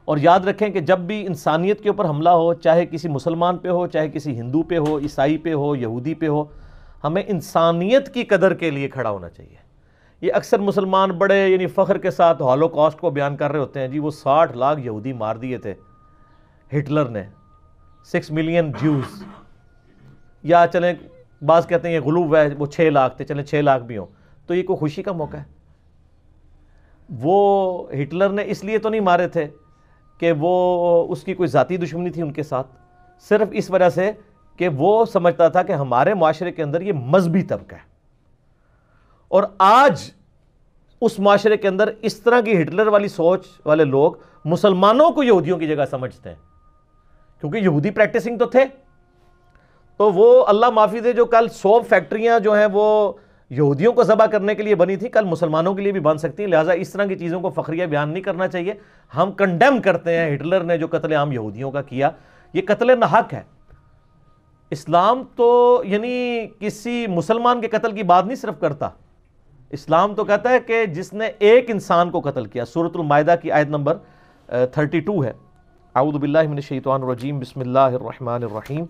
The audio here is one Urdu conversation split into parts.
اور یاد رکھیں کہ جب بھی انسانیت کے اوپر حملہ ہو، چاہے کسی مسلمان پہ ہو، چاہے کسی ہندو پہ ہو، عیسائی پہ ہو، یہودی پہ ہو، ہمیں انسانیت کی قدر کے لیے کھڑا ہونا چاہیے۔ یہ اکثر مسلمان بڑے یعنی فخر کے ساتھ ہولوکاسٹ کو بیان کر رہے ہوتے ہیں، جی وہ 60 لاکھ یہودی مار دیے تھے ہٹلر نے، 6 ملین جیوز، یا چلیں بعض کہتے ہیں یہ غلو ہے، وہ 6 لاکھ تھے، چلیں 6 لاکھ بھی ہوں، تو یہ کوئی خوشی کا موقع ہے؟ وہ ہٹلر نے اس لیے تو نہیں مارے تھے کہ وہ اس کی کوئی ذاتی دشمنی تھی ان کے ساتھ، صرف اس وجہ سے کہ وہ سمجھتا تھا کہ ہمارے معاشرے کے اندر یہ مذہبی طبقہ ہے، اور آج اس معاشرے کے اندر اس طرح کی ہٹلر والی سوچ والے لوگ مسلمانوں کو یہودیوں کی جگہ سمجھتے ہیں، کیونکہ یہودی پریکٹسنگ تو تھے، تو وہ اللہ معافی دے جو کل 100 فیکٹریاں جو ہیں وہ یہودیوں کو ذبح کرنے کے لیے بنی تھی، کل مسلمانوں کے لیے بھی بن سکتی ہیں، لہٰذا اس طرح کی چیزوں کو فخریہ بیان نہیں کرنا چاہیے۔ ہم کنڈیم کرتے ہیں ہٹلر نے جو قتل عام یہودیوں کا کیا، یہ قتل ناحق ہے۔ اسلام تو یعنی کسی مسلمان کے قتل کی بات نہیں صرف کرتا، اسلام تو کہتا ہے کہ جس نے ایک انسان کو قتل کیا، سورۃ المائدہ کی آیت نمبر 32 ہے۔ اعوذ باللہ من الشیطان الرجیم، بسم اللہ الرحمن الرحیم۔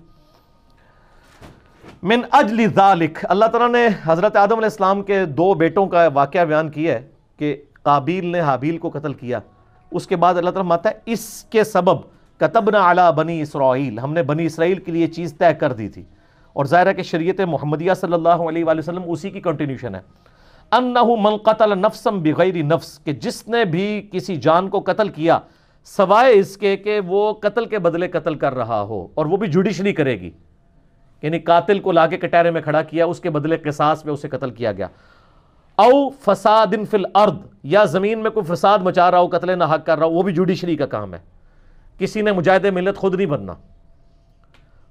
من اجل ذالک، اللہ تعالیٰ نے حضرت آدم علیہ السلام کے 2 بیٹوں کا واقعہ بیان کیا ہے کہ قابیل نے حابیل کو قتل کیا، اس کے بعد اللہ تعالیٰ ماتا ہے اس کے سبب کتبنا علی بنی اسرائیل، ہم نے بنی اسرائیل کے لیے چیز طے کر دی تھی، اور ظاہر ہے کہ شریعت محمدیہ صلی اللہ علیہ وآلہ وسلم اسی کی کنٹینیوشن ہے، انہ من قتل نفسا بغیر نفس، کہ جس نے بھی کسی جان کو قتل کیا سوائے اس کے کہ وہ قتل کے بدلے قتل کر رہا ہو، اور وہ بھی جوڈیشلی کرے گی، یعنی قاتل کو لا کے کٹہرے میں کھڑا کیا، اس کے بدلے قصاص میں اسے قتل کیا گیا، او فساد فی الارض، یا زمین میں کوئی فساد مچا رہا ہو، قتل ناحق کر رہا ہو، وہ بھی جوڈیشری کا کام ہے، کسی نے مجاہد ملت خود نہیں بننا۔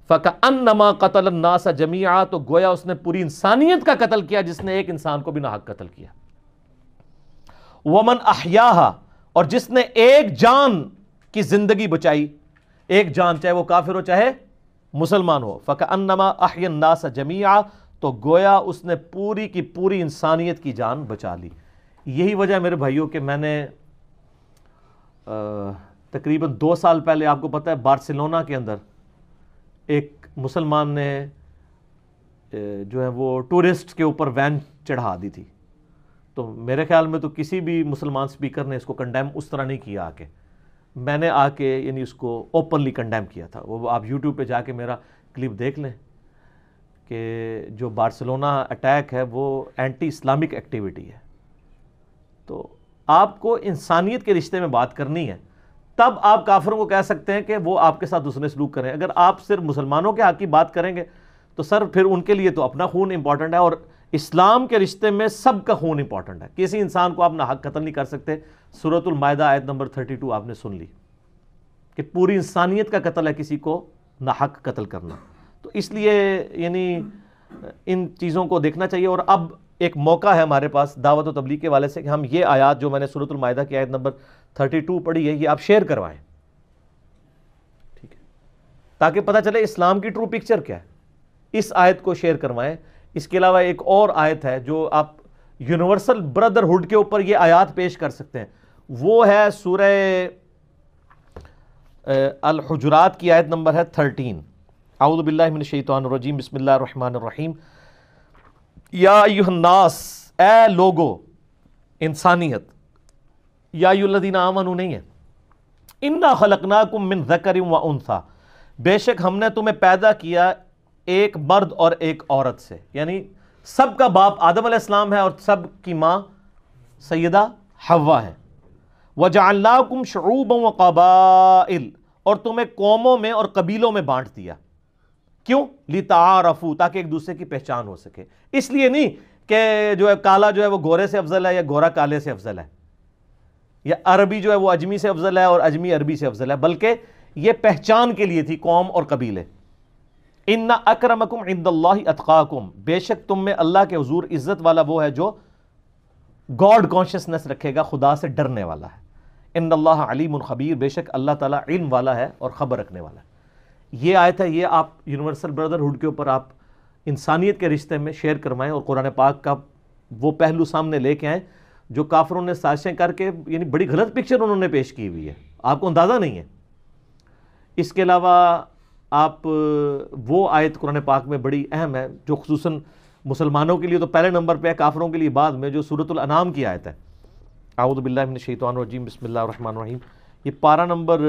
فَكَأَنَّمَا قَتَلَ النَّاسَ جَمِيعًا، تو گویا اس نے پوری انسانیت کا قتل کیا جس نے ایک انسان کو بھی ناحق قتل کیا۔ وَمَنْ أَحْيَاهَا، اور جس نے ایک جان کی زندگی بچائی، ایک جان چاہے وہ کافر ہو چاہے مسلمان ہو، فَكَأَنَّمَا أَحْيَا النَّاسَ جَمِيعًا، تو گویا اس نے پوری کی پوری انسانیت کی جان بچا لی۔ یہی وجہ میرے بھائیوں کہ میں نے تقریباً 2 سال پہلے، آپ کو پتہ ہے بارسلونا کے اندر ایک مسلمان نے جو ہے وہ ٹورسٹ کے اوپر وین چڑھا دی تھی، تو میرے خیال میں تو کسی بھی مسلمان سپیکر نے اس کو کنڈیم اس طرح نہیں کیا، آ کے میں نے آ کے یعنی اس کو اوپنلی کنڈیم کیا تھا۔ وہ آپ یوٹیوب پہ جا کے میرا کلپ دیکھ لیں کہ جو بارسلونا اٹیک ہے وہ اینٹی اسلامک ایکٹیویٹی ہے۔ تو آپ کو انسانیت کے رشتے میں بات کرنی ہے، تب آپ کافروں کو کہہ سکتے ہیں کہ وہ آپ کے ساتھ حسن سلوک کریں۔ اگر آپ صرف مسلمانوں کے حق کی بات کریں گے تو سر پھر ان کے لیے تو اپنا خون امپورٹنٹ ہے، اور اسلام کے رشتے میں سب کا خون امپورٹنٹ ہے، کسی انسان کو آپ ناحق قتل نہیں کر سکتے۔ سورۃ المائدہ آیت نمبر 32 آپ نے سن لی کہ پوری انسانیت کا قتل ہے کسی کو ناحق قتل کرنا۔ تو اس لیے یعنی ان چیزوں کو دیکھنا چاہیے، اور اب ایک موقع ہے ہمارے پاس دعوت و تبلیغ کے والے سے کہ ہم یہ آیات جو میں نے سورۃ المائدہ کی آیت نمبر 32 پڑھی ہے، یہ آپ شیئر کروائیں، ٹھیک ہے، تاکہ پتہ چلے اسلام کی ٹرو پکچر کیا ہے۔ اس آیت کو شیئر کروائیں۔ اس کے علاوہ ایک اور آیت ہے جو آپ یونیورسل برادرہڈ کے اوپر یہ آیات پیش کر سکتے ہیں، وہ ہے سورہ الحجرات کی آیت نمبر ہے 13۔ اعوذ باللہ من الشیطان الرجیم، بسم اللہ الرحمن الرحیم۔ یا ایھا الناس، اے لوگو، انسانیت، یا ایھا الذین آمنوا نہیں ہے، انا خلقناکم من ذکر و انثی، بے شک ہم نے تمہیں پیدا کیا ایک مرد اور ایک عورت سے، یعنی سب کا باپ آدم علیہ السلام ہے اور سب کی ماں سیدہ حوا ہے۔ وجعلناکم شعوبا وقبائل، اور تمہیں قوموں میں اور قبیلوں میں بانٹ دیا، کیوں؟ لتعارفوا، تاکہ ایک دوسرے کی پہچان ہو سکے۔ اس لیے نہیں کہ جو ہے کالا جو ہے وہ گورے سے افضل ہے یا گورا کالے سے افضل ہے، یا عربی جو ہے وہ اجمی سے افضل ہے اور اجمی عربی سے افضل ہے، بلکہ یہ پہچان کے لیے تھی قوم اور قبیلے۔ ان اکرمکم عند اللہ اتقاکم، بے شک تم میں اللہ کے حضور عزت والا وہ ہے جو گاڈ کانشسنس رکھے گا، خدا سے ڈرنے والا ہے۔ ان اللہ علیم خبیر، بے شک اللہ تعالیٰ علم والا ہے اور خبر رکھنے والا ہے۔ یہ آیت ہے، یہ آپ یونیورسل برادرہڈ کے اوپر آپ انسانیت کے رشتے میں شیئر کروائیں، اور قرآن پاک کا وہ پہلو سامنے لے کے آئیں جو کافروں نے سازشیں کر کے یعنی بڑی غلط پکچر انہوں نے پیش کی ہوئی ہے۔ آپ کو اندازہ نہیں ہے۔ اس کے علاوہ آپ وہ آیت قرآن پاک میں بڑی اہم ہے جو خصوصاً مسلمانوں کے لیے تو پہلے نمبر پہ ہے، کافروں کے لیے بعد میں، جو سورۃ الانعام کی آیت ہے، اعوذ باللہ من الشیطان الرجیم بسم اللہ الرحمن الرحیم، یہ پارہ نمبر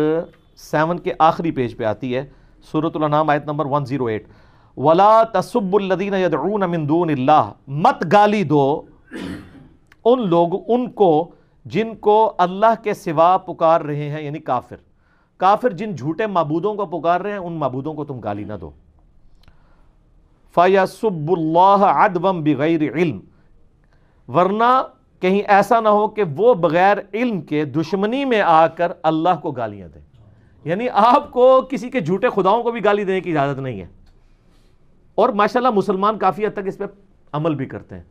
7 کے آخری پیج پہ آتی ہے، سورۃ الانعام آیت نمبر 108، وَلَا تَسُبُّ الَّذِينَ يَدْعُونَ مِن دُونِ اللَّهِ، مت گالی دو ان کو جن کو اللہ کے سوا پکار رہے ہیں، یعنی کافر جن جھوٹے معبودوں کو پکار رہے ہیں ان معبودوں کو تم گالی نہ دو۔ فَيَسُبُّ اللَّهَ عَدْوًا بِغَيْرِ عِلْم، ورنہ کہیں ایسا نہ ہو کہ وہ بغیر علم کے دشمنی میں آ کر اللہ کو گالیاں دیں، یعنی آپ کو کسی کے جھوٹے خداؤں کو بھی گالی دینے کی اجازت نہیں ہے۔ اور ماشاءاللہ مسلمان کافی حد تک اس پہ عمل بھی کرتے ہیں۔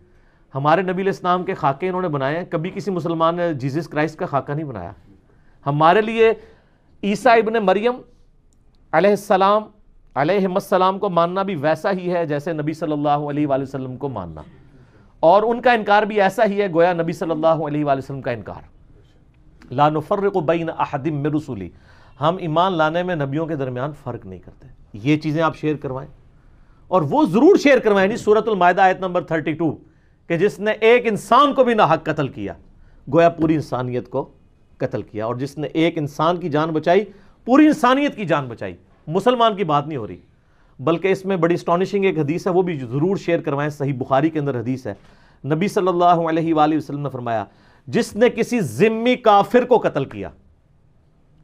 ہمارے نبی علیہ السلام کے خاکے انہوں نے بنائے ہیں، کبھی کسی مسلمان نے جیزس کرائسٹ کا خاکہ نہیں بنایا۔ ہمارے لیے عیسیٰ ابن مریم علیہ السلام کو ماننا بھی ویسا ہی ہے جیسے نبی صلی اللہ علیہ وآلہ وسلم کو ماننا، اور ان کا انکار بھی ایسا ہی ہے گویا نبی صلی اللہ علیہ وآلہ وسلم کا انکار۔ لا نفرق بین احد من رسلی، ہم ایمان لانے میں نبیوں کے درمیان فرق نہیں کرتے۔ یہ چیزیں آپ شیئر کروائیں، اور وہ ضرور شیئر کروائیں نہیں سورۃ المائدہ آیت نمبر 32 کہ جس نے ایک انسان کو بھی ناحق قتل کیا گویا پوری انسانیت کو قتل کیا، اور جس نے ایک انسان کی جان بچائی پوری انسانیت کی جان بچائی۔ مسلمان کی بات نہیں ہو رہی، بلکہ اس میں بڑی اسٹانشنگ ایک حدیث ہے، وہ بھی ضرور شیئر کروائیں۔ صحیح بخاری کے اندر حدیث ہے، نبی صلی اللہ علیہ وآلہ وسلم نے فرمایا جس نے کسی ذمی کافر کو قتل کیا،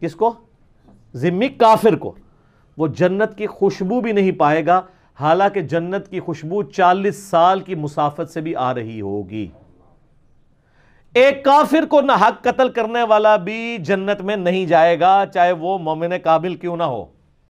کس کو؟ ذمی کافر کو، وہ جنت کی خوشبو بھی نہیں پائے گا، حالانکہ جنت کی خوشبو 40 سال کی مسافت سے بھی آ رہی ہوگی۔ ایک کافر کو ناحق قتل کرنے والا بھی جنت میں نہیں جائے گا، چاہے وہ مومن کامل کیوں نہ ہو۔